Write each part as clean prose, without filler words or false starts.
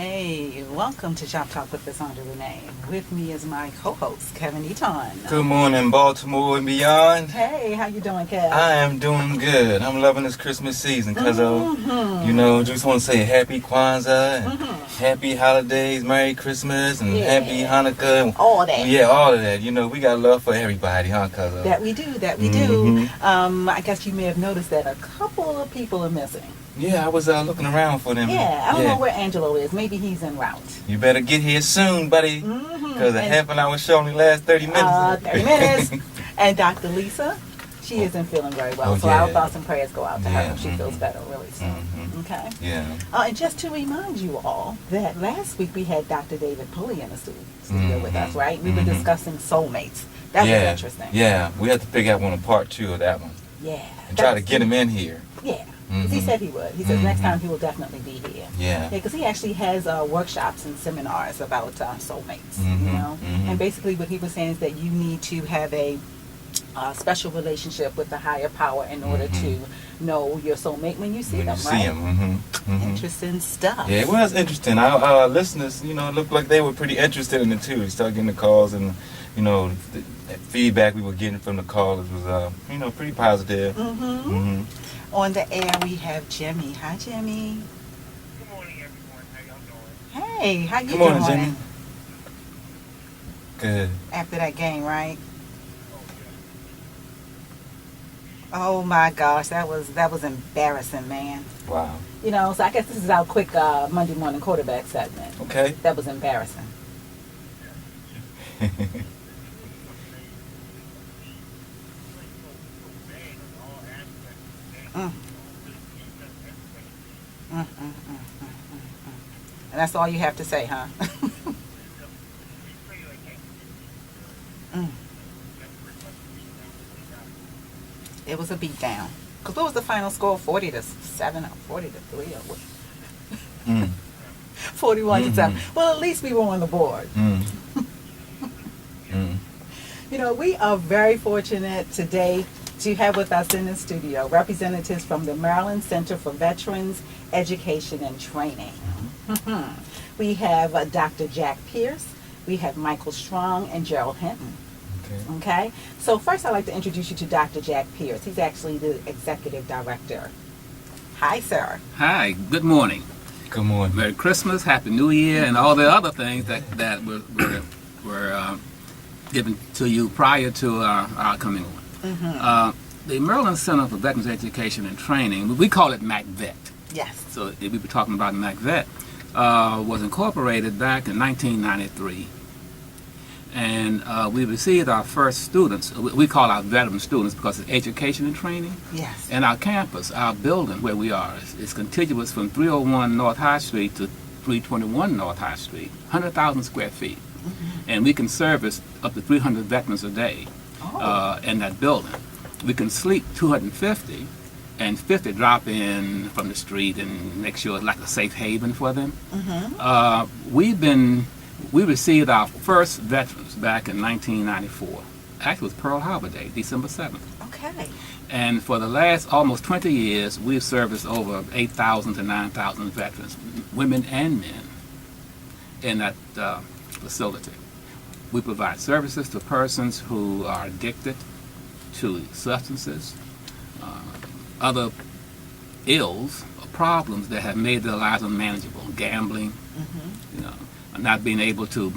Hey, welcome to Shop Talk with Cassandra Renee. With me is my co-host, Kevin Eaton. Good morning, Baltimore and beyond. Hey, how you doing, Kev? I am doing good. I'm loving this Christmas season because just want to say Happy Kwanzaa and Happy Holidays, Merry Christmas and Happy Hanukkah. And, all that. Yeah, all of that. You know, we got love for everybody, huh, cuz? That we do. I guess you may have noticed that a couple of people are missing. Yeah, I was looking around for them. Yeah, I don't know where Angelo is. Maybe he's en route. You better get here soon, buddy. Because a half an hour show only lasts 30 minutes. 30 minutes. And Dr. Lisa, she isn't feeling very well. So our thoughts and prayers go out to her. She feels better really soon. Okay? Yeah. And just to remind you all that last week we had Dr. David Pulley in the studio with us, right? We were discussing soulmates. That was interesting. Yeah, we have to pick out part 2 of that one. Yeah. And try to get him in here. Yeah. Because he said he would. He said next time he will definitely be here. Yeah. Because he actually has workshops and seminars about soulmates, you know. And basically what he was saying is that you need to have a special relationship with the higher power in order to know your soulmate when you see them, right? Interesting stuff. Yeah, it was interesting. Our listeners, it looked like they were pretty interested in it too. We started getting the calls and, the feedback we were getting from the callers was, pretty positive. On the air, we have Jimmy. Hi, Jimmy. Good morning, everyone. How y'all doing? Hey, how you doing? Good morning, Jimmy. Good. After that game, right? Oh my gosh, that was embarrassing, man. Wow. So I guess this is our quick Monday morning quarterback segment. Okay. That was embarrassing. And that's all you have to say, huh? It was a beatdown. Because what was the final score? 40-7 or 40-3 or what? 41-7. Well, at least we were on the board. We are very fortunate today to have with us in the studio representatives from the Maryland Center for Veterans Education and Training. We have Dr. Jack Pierce, we have Michael Strong, and Gerald Hinton. Okay? So first I'd like to introduce you to Dr. Jack Pierce. He's actually the Executive Director. Hi, sir. Hi, good morning. Good morning. Merry Christmas, Happy New Year, and all the other things that were given to you prior to our coming on. The Maryland Center for Veterans Education and Training, we call it MCVET. Yes. So if we were talking about MCVET, was incorporated back in 1993. And we received our first students. We call our veteran students because it's education and training. Yes. And our campus, our building where we are, is contiguous from 301 North High Street to 321 North High Street, 100,000 square feet. And we can service up to 300 veterans a day in that building. We can sleep 250, and 50 drop in from the street and make sure it's like a safe haven for them. We received our first veterans back in 1994. Actually, it was Pearl Harbor Day, December 7th. Okay. And for the last almost 20 years, we've serviced over 8,000 to 9,000 veterans, women and men, in that facility. We provide services to persons who are addicted to substances, other ills or problems that have made their lives unmanageable, gambling, not being able to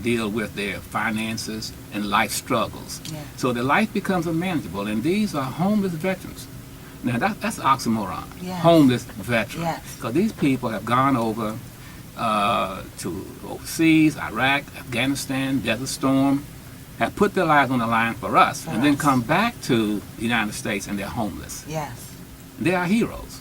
deal with their finances and life struggles. Yeah. So their life becomes unmanageable, and these are homeless veterans. Now that's oxymoron, homeless veterans, because these people have gone over to overseas, Iraq, Afghanistan, Desert Storm, have put their lives on the line for us, and then come back to the United States and they're homeless. Yes. They are heroes,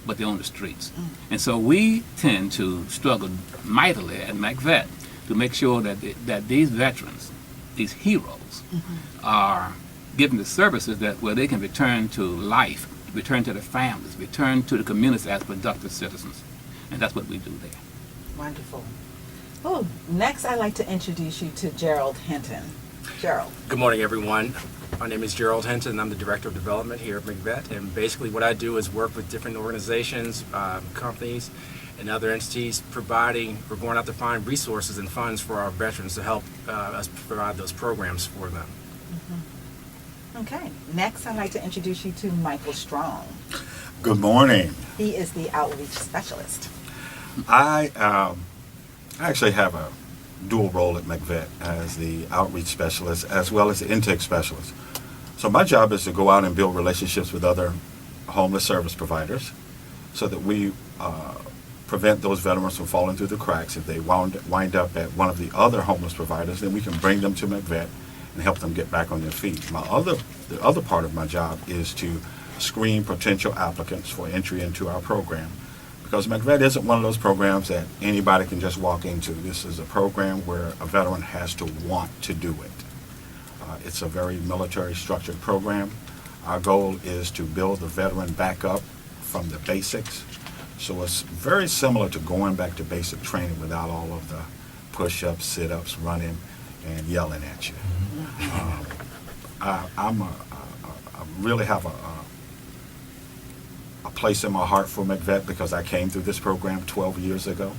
but they're on the streets. And so we tend to struggle mightily at MCVET to make sure that these veterans, these heroes, are given the services where they can return to life, return to their families, return to the communities as productive citizens. And that's what we do there. Wonderful. Oh, next I'd like to introduce you to Gerald Hinton. Gerald. Good morning, everyone. My name is Gerald Hinton, and I'm the Director of Development here at MCVET. And basically what I do is work with different organizations, companies, and other entities providing or going out to find resources and funds for our veterans to help us provide those programs for them. Okay. Next, I'd like to introduce you to Michael Strong. Good morning. He is the outreach specialist. I actually have a dual role at MCVET as the outreach specialist as well as the intake specialist. So my job is to go out and build relationships with other homeless service providers so that we prevent those veterans from falling through the cracks. If they wind up at one of the other homeless providers, then we can bring them to MCVET and help them get back on their feet. The other part of my job is to screen potential applicants for entry into our program, because MCVET isn't one of those programs that anybody can just walk into. This is a program where a veteran has to want to do it. It's a very military structured program. Our goal is to build the veteran back up from the basics. So it's very similar to going back to basic training without all of the push-ups, sit-ups, running, and yelling at you. I really have a place in my heart for MCVET because I came through this program 12 years ago.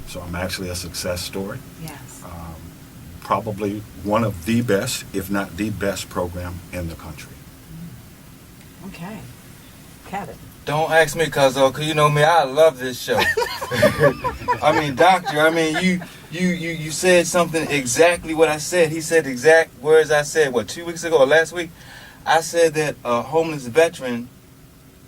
So I'm actually a success story. Yes. Probably one of the best, if not the best program in the country. Okay. Kevin. Don't ask me, cause you know me, I love this show. I mean, doctor, I mean, you said something exactly what I said. He said exact words I said, 2 weeks ago or last week? I said that a homeless veteran,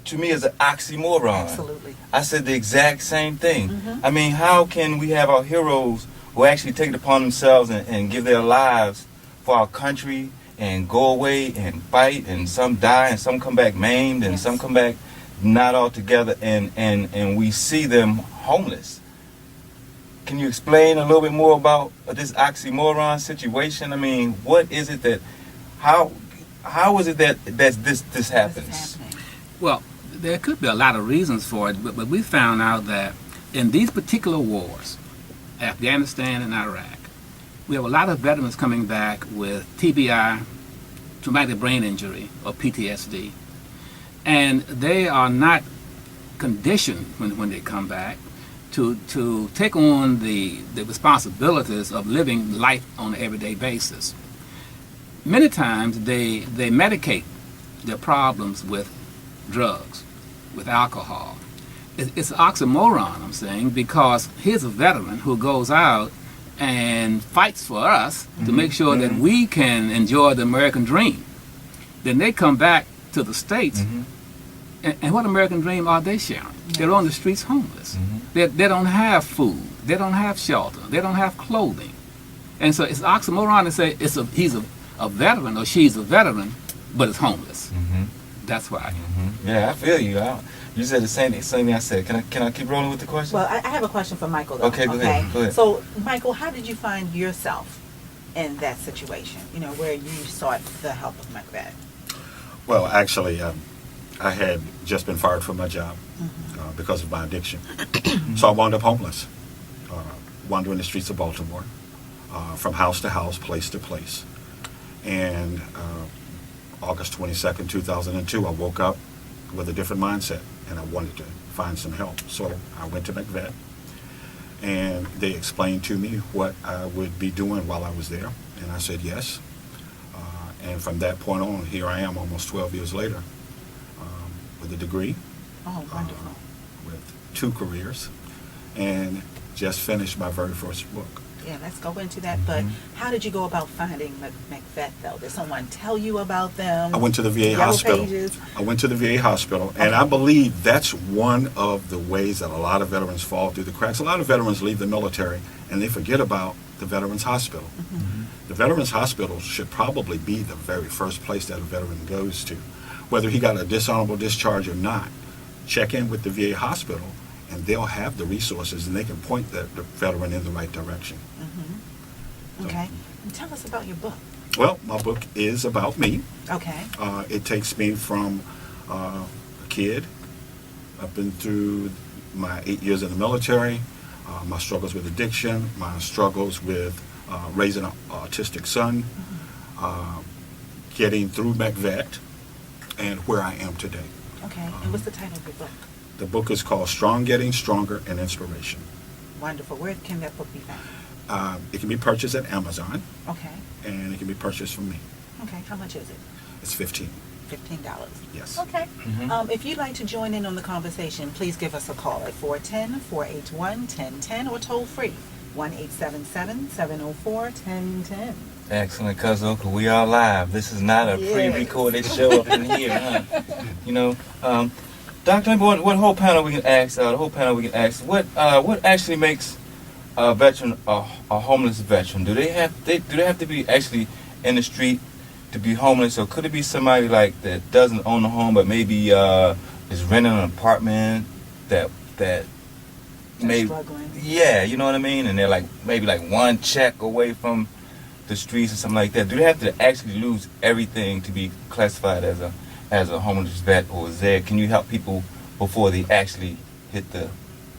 to me, is an oxymoron. Absolutely. I said the exact same thing. I mean, how can we have our heroes who actually take it upon themselves and give their lives for our country and go away and fight, and some die and some come back maimed and some come back not all together, and we see them homeless? Can you explain a little bit more about this oxymoron situation? I mean, what is it that, how is it that this happens? Well, there could be a lot of reasons for it, but we found out that in these particular wars, Afghanistan and Iraq, we have a lot of veterans coming back with TBI, traumatic brain injury, or PTSD. And they are not conditioned when they come back to take on the responsibilities of living life on an everyday basis. Many times they medicate their problems with drugs, with alcohol. It's an oxymoron, I'm saying, because here's a veteran who goes out and fights for us to make sure that we can enjoy the American dream. Then they come back to the States, and what American dream are they sharing? Yes. They're on the streets homeless. They don't have food. They don't have shelter. They don't have clothing. And so it's oxymoron to say he's a veteran or she's a veteran, but it's homeless. That's why. Yeah, I feel you. You said the same thing I said. Can I keep rolling with the question? Well, I have a question for Michael, though. Okay, go ahead. So, Michael, how did you find yourself in that situation, where you sought the help of MCVET? Well, actually, I had just been fired from my job because of my addiction. So I wound up homeless, wandering the streets of Baltimore, from house to house, place to place. And August 22nd, 2002, I woke up with a different mindset, and I wanted to find some help. So I went to MCVET, and they explained to me what I would be doing while I was there, and I said yes. And from that point on, here I am almost 12 years later, with a degree, Oh, wonderful. with 2 careers, and just finished my very first book. Yeah, let's go into that. But how did you go about finding MCVET, though? Did someone tell you about them? I went to the VA Yellow hospital. Pages? I went to the VA hospital, and I believe that's one of the ways that a lot of veterans fall through the cracks. A lot of veterans leave the military, and they forget about the Veterans Hospital. The Veterans Hospital should probably be the very first place that a veteran goes to. Whether he got a dishonorable discharge or not, check in with the VA hospital, and they'll have the resources, and they can point the veteran in the right direction. Okay. And tell us about your book. Well, my book is about me. Okay. It takes me from a kid up and through my 8 years in the military, my struggles with addiction, my struggles with raising an autistic son, getting through MCVET, and where I am today. Okay. And what's the title of your book? The book is called Strong Getting Stronger and Inspiration. Wonderful. Where can that book be found? It can be purchased at Amazon, Okay. and it can be purchased from me. Okay. How much is it? It's $15. $15. Yes. Okay. If you'd like to join in on the conversation, please give us a call at 410-481-1010 or toll free 1-877-704-1010. Excellent, Cuzzo, 'cause we are live. This is not a Yes. pre-recorded show up in here, huh? You know, Doctor, what whole panel we can ask? What actually makes a veteran a homeless veteran? Do they have to be actually in the street to be homeless, or could it be somebody like that doesn't own a home but maybe is renting an apartment that may Struggling. yeah, you know what I mean? And they're like maybe like one check away from the streets or something like that. Do they have to actually lose everything to be classified as a homeless vet, or can you help people before they actually hit the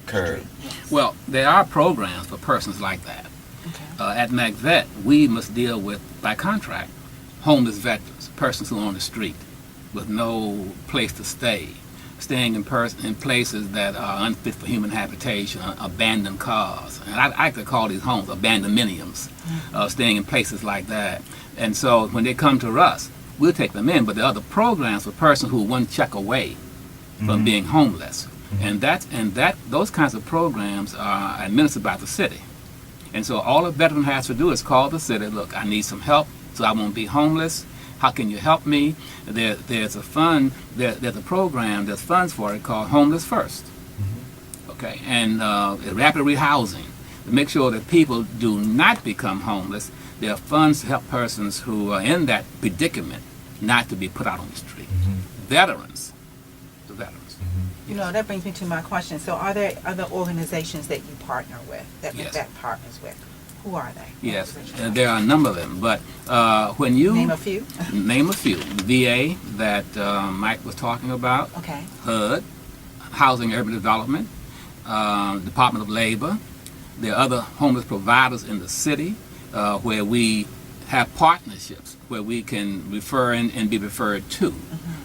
curb? Well, there are programs for persons like that. Okay. At MCVET, we must deal with, by contract, homeless veterans, persons who are on the street with no place to stay, staying in places that are unfit for human habitation, abandoned cars. And I like to call these homes abandonminiums, staying in places like that. And so when they come to us, we'll take them in, but there are other programs for persons who are one check away from being homeless. And those kinds of programs are administered by the city. And so all a veteran has to do is call the city, look, I need some help so I won't be homeless. How can you help me? There's a fund, there's a program, there's funds for it called Homeless First. Okay, and rapid rehousing to make sure that people do not become homeless. There are funds to help persons who are in that predicament not to be put out on the street. Veterans, the veterans. You know, that brings me to my question. So are there other organizations that you partner with, that Yes. MCVET partners with? Who are they? Yes, there are a number of them, but when you Name a few. name a few, the VA that Mike was talking about, Okay. HUD, Housing and Urban Development, Department of Labor. There are other homeless providers in the city where we have partnerships where we can refer and be referred to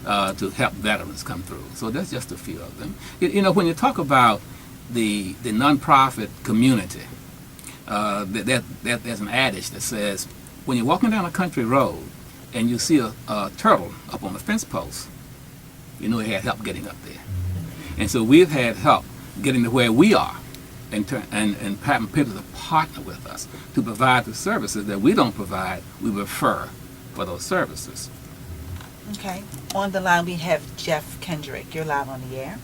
help veterans come through. So that's just a few of them. You know, when you talk about the nonprofit community, there's an adage that says, when you're walking down a country road and you see a turtle up on a fence post, you know he had help getting up there. And so we've had help getting to where we are and having people to partner with us to provide the services that we don't provide. We refer for those services. Okay. On the line we have Jeff Kendrick. You're live on the air.